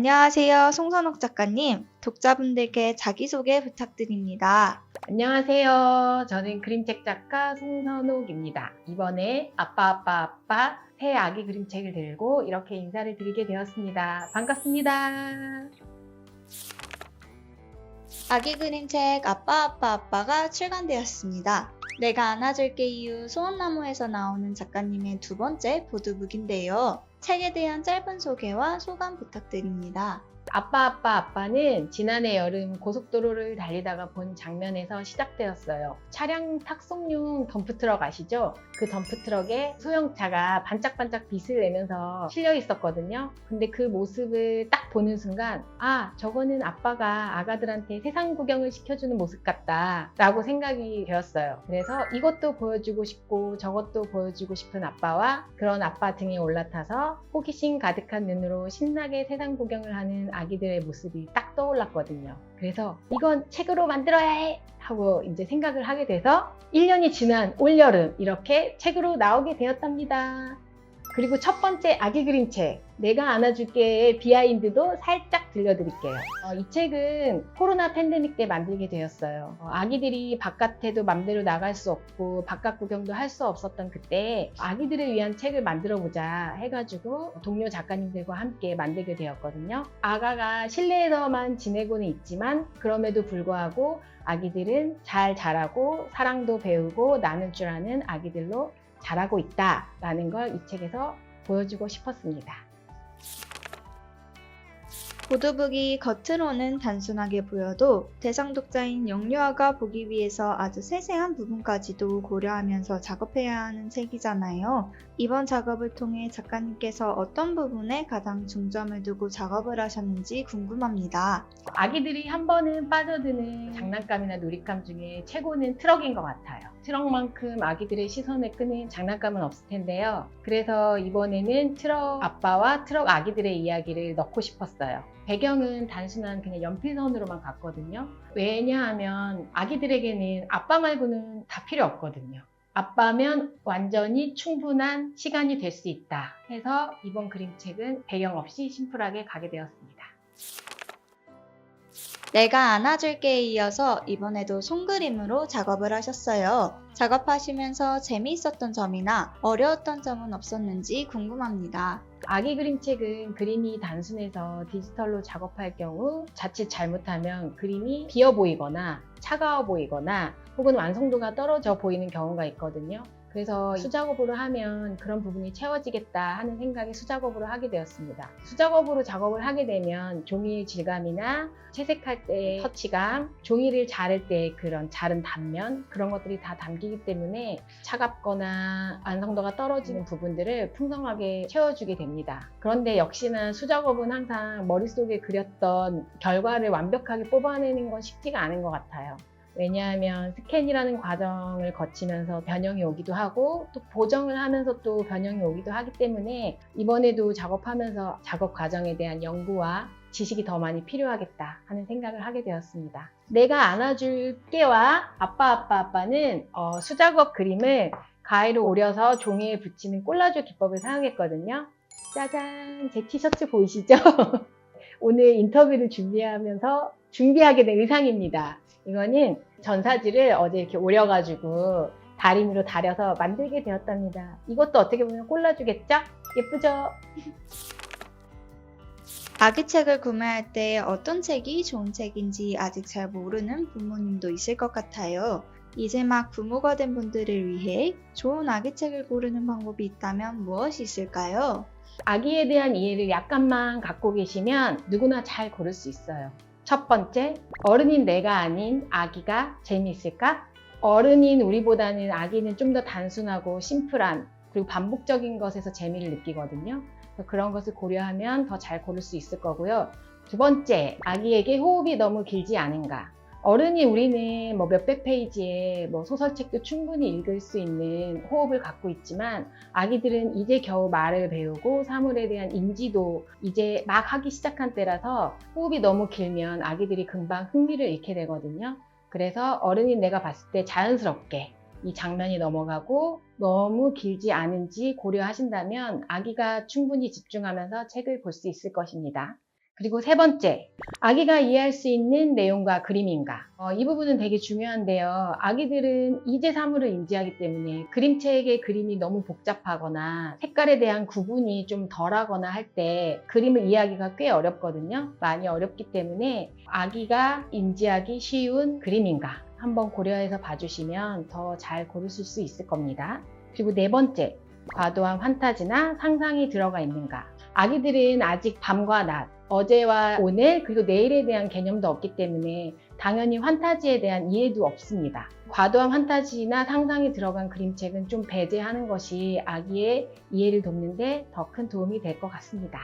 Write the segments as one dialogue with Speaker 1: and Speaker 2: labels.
Speaker 1: 안녕하세요. 송선옥 작가님. 독자분들께 자기소개 부탁드립니다.
Speaker 2: 안녕하세요. 저는 그림책 작가 송선옥입니다. 이번에 아빠 새 아기 그림책을 들고 이렇게 인사를 드리게 되었습니다. 반갑습니다.
Speaker 1: 아기 그림책 아빠가 출간되었습니다. 내가 안아줄게 이후 소원나무에서 나오는 작가님의 두 번째 보드북인데요. 책에 대한 짧은 소개와 소감 부탁드립니다.
Speaker 2: 아빠는 지난해 여름 고속도로를 달리다가 본 장면에서 시작되었어요. 차량 탁송용 덤프트럭 아시죠? 그 덤프트럭에 소형차가 반짝반짝 빛을 내면서 실려 있었거든요. 근데 그 모습을 딱 보는 순간 저거는 아빠가 아가들한테 세상 구경을 시켜주는 모습 같다 라고 생각이 되었어요. 그래서 이것도 보여주고 싶고 저것도 보여주고 싶은 아빠와 그런 아빠 등에 올라타서 호기심 가득한 눈으로 신나게 세상 구경을 하는 아기들의 모습이 딱 떠올랐거든요. 그래서 이건 책으로 만들어야 해! 하고 이제 생각을 하게 돼서 1년이 지난 올여름 이렇게 책으로 나오게 되었답니다. 그리고 첫 번째 아기 그림책 내가 안아줄게의 비하인드도 살짝 들려드릴게요. 이 책은 코로나 팬데믹 때 만들게 되었어요. 아기들이 바깥에도 맘대로 나갈 수 없고 바깥 구경도 할 수 없었던 그때 아기들을 위한 책을 만들어 보자 해가지고 동료 작가님들과 함께 만들게 되었거든요. 아가가 실내에서만 지내고는 있지만 그럼에도 불구하고 아기들은 잘 자라고 사랑도 배우고 나눌 줄 아는 아기들로 자라고 있다라는 걸 이 책에서 보여주고 싶었습니다.
Speaker 1: 보드북이 겉으로는 단순하게 보여도 대상 독자인 영유아가 보기 위해서 아주 세세한 부분까지도 고려하면서 작업해야 하는 책이잖아요. 이번 작업을 통해 작가님께서 어떤 부분에 가장 중점을 두고 작업을 하셨는지 궁금합니다.
Speaker 2: 아기들이 한 번은 빠져드는 장난감이나 놀잇감 중에 최고는 트럭인 것 같아요. 트럭만큼 아기들의 시선을 끄는 장난감은 없을 텐데요. 그래서 이번에는 트럭 아빠와 트럭 아기들의 이야기를 넣고 싶었어요. 배경은 단순한 그냥 연필선으로만 갔거든요. 왜냐하면 아기들에게는 아빠 말고는 다 필요 없거든요. 아빠면 완전히 충분한 시간이 될 수 있다 해서 이번 그림책은 배경 없이 심플하게 가게 되었습니다.
Speaker 1: 내가 안아줄게에 이어서 이번에도 손그림으로 작업을 하셨어요. 작업하시면서 재미있었던 점이나 어려웠던 점은 없었는지 궁금합니다.
Speaker 2: 아기 그림책은 그림이 단순해서 디지털로 작업할 경우 자칫 잘못하면 그림이 비어 보이거나 차가워 보이거나 혹은 완성도가 떨어져 보이는 경우가 있거든요. 그래서 수작업으로 하면 그런 부분이 채워지겠다 하는 생각에 수작업으로 하게 되었습니다. 수작업으로 작업을 하게 되면 종이의 질감이나 채색할 때의 터치감, 종이를 자를 때 그런 자른 단면 그런 것들이 다 담기기 때문에 차갑거나 완성도가 떨어지는 부분들을 풍성하게 채워주게 됩니다. 그런데 역시나 수작업은 항상 머릿속에 그렸던 결과를 완벽하게 뽑아내는 건 쉽지가 않은 것 같아요. 왜냐하면 스캔이라는 과정을 거치면서 변형이 오기도 하고 또 보정을 하면서 또 변형이 오기도 하기 때문에 이번에도 작업하면서 작업 과정에 대한 연구와 지식이 더 많이 필요하겠다 하는 생각을 하게 되었습니다. 내가 안아줄게와 아빠는 수작업 그림을 가위로 오려서 종이에 붙이는 콜라주 기법을 사용했거든요. 짜잔! 제 티셔츠 보이시죠? 오늘 인터뷰를 준비하게 된 의상입니다. 이거는 전사지를 어제 이렇게 오려가지고 다리미로 다려서 만들게 되었답니다. 이것도 어떻게 보면 콜라주겠죠? 예쁘죠?
Speaker 1: 아기 책을 구매할 때 어떤 책이 좋은 책인지 아직 잘 모르는 부모님도 있을 것 같아요. 이제 막 부모가 된 분들을 위해 좋은 아기 책을 고르는 방법이 있다면 무엇이 있을까요?
Speaker 2: 아기에 대한 이해를 약간만 갖고 계시면 누구나 잘 고를 수 있어요. 첫 번째, 어른인 내가 아닌 아기가 재미있을까? 어른인 우리보다는 아기는 좀 더 단순하고 심플한 그리고 반복적인 것에서 재미를 느끼거든요. 그래서 그런 것을 고려하면 더 잘 고를 수 있을 거고요. 두 번째, 아기에게 호흡이 너무 길지 않은가? 어른이 우리는 몇백 페이지의 소설책도 충분히 읽을 수 있는 호흡을 갖고 있지만 아기들은 이제 겨우 말을 배우고 사물에 대한 인지도 이제 막 하기 시작한 때라서 호흡이 너무 길면 아기들이 금방 흥미를 잃게 되거든요. 그래서 어른인 내가 봤을 때 자연스럽게 이 장면이 넘어가고 너무 길지 않은지 고려하신다면 아기가 충분히 집중하면서 책을 볼 수 있을 것입니다. 그리고 세 번째, 아기가 이해할 수 있는 내용과 그림인가. 이 부분은 되게 중요한데요. 아기들은 이제 사물을 인지하기 때문에 그림책의 그림이 너무 복잡하거나 색깔에 대한 구분이 좀 덜하거나 할 때 그림을 이해하기가 꽤 어렵거든요. 많이 어렵기 때문에 아기가 인지하기 쉬운 그림인가 한번 고려해서 봐주시면 더 잘 고르실 수 있을 겁니다. 그리고 네 번째, 과도한 판타지나 상상이 들어가 있는가. 아기들은 아직 밤과 낮, 어제와 오늘 그리고 내일에 대한 개념도 없기 때문에 당연히 판타지에 대한 이해도 없습니다. 과도한 판타지나 상상이 들어간 그림책은 좀 배제하는 것이 아기의 이해를 돕는데 더 큰 도움이 될 것 같습니다.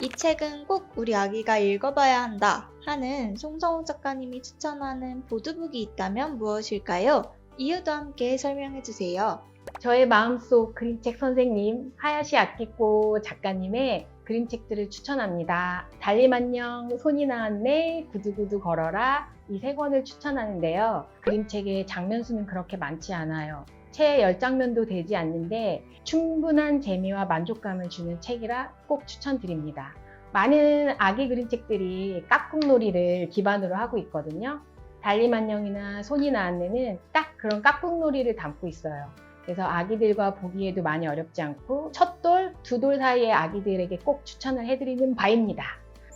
Speaker 1: 이 책은 꼭 우리 아기가 읽어봐야 한다 하는 송성욱 작가님이 추천하는 보드북이 있다면 무엇일까요? 이유도 함께 설명해주세요.
Speaker 2: 저의 마음속 그림책 선생님 하야시 아키코 작가님의 그림책들을 추천합니다. 달림 안녕, 손이 나왔네, 구두구두 걸어라 이 세 권을 추천하는데요. 그림책의 장면 수는 그렇게 많지 않아요. 채 10장면도 되지 않는데 충분한 재미와 만족감을 주는 책이라 꼭 추천드립니다. 많은 아기 그림책들이 깍꿍놀이를 기반으로 하고 있거든요. 달림 안녕이나 손이 나왔네는 딱 그런 깍꿍놀이를 담고 있어요. 그래서 아기들과 보기에도 많이 어렵지 않고 첫 돌, 두 돌 사이의 아기들에게 꼭 추천을 해드리는 바입니다.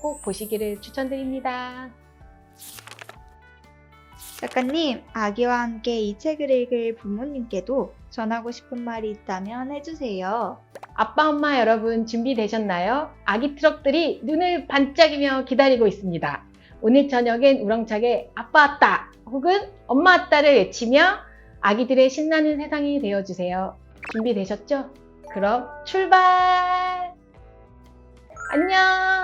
Speaker 2: 꼭 보시기를 추천드립니다.
Speaker 1: 작가님, 아기와 함께 이 책을 읽을 부모님께도 전하고 싶은 말이 있다면 해주세요.
Speaker 2: 아빠, 엄마 여러분 준비되셨나요? 아기 트럭들이 눈을 반짝이며 기다리고 있습니다. 오늘 저녁엔 우렁차게 아빠 왔다 혹은 엄마 왔다를 외치며 아기들의 신나는 세상이 되어주세요. 준비되셨죠? 그럼 출발! 안녕!